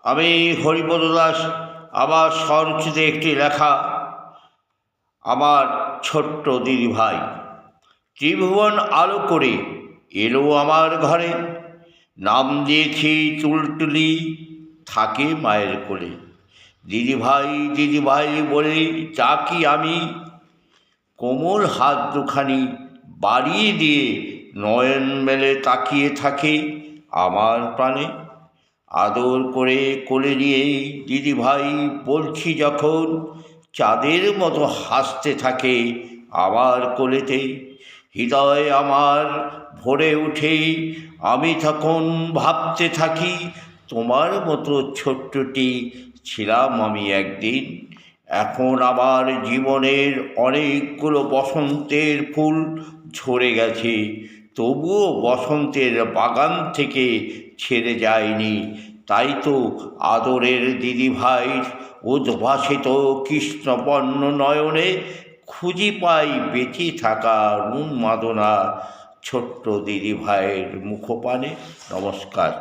আমি হরিপদ দাস আমার স্বরচিত একটি লেখা আমার ছোট্ট দিদিভাই। ত্রিভুবন আলো করে এলো আমার ঘরে, নাম দিয়েছি তুলতুলি, থাকে মায়ের কোলে। দিদিভাই দিদিভাই বলে ডাকি আমি, কোমল হাত দুখানি বাড়িয়ে দিয়ে নয়ন মেলে তাকিয়ে থাকে আমার প্রাণে। আদর করে কোলে নিয়ে দিদিভাই বলছি যখন, চাঁদের মতো হাসতে থাকে আমার কোলেতে। হৃদয় আমার ভরে উঠে, আমি তখন ভাবতে থাকি, তোমার মতো ছোট্টটি ছিলাম আমি একদিন। এখন আমার জীবনের অনেকগুলো বসন্তের ফুল ঝরে গেছে, তবুও বসন্তের বাগান থেকে ছেড়ে যায়নি। তাই তো আদরের দিদিভাই উদ্ভাসিত কৃষ্ণবর্ণ নয়নে খুঁজি পাই বেঁচে থাকা উন্মাদনা ছোট্ট দিদিভাইয়ের মুখপানে। নমস্কার।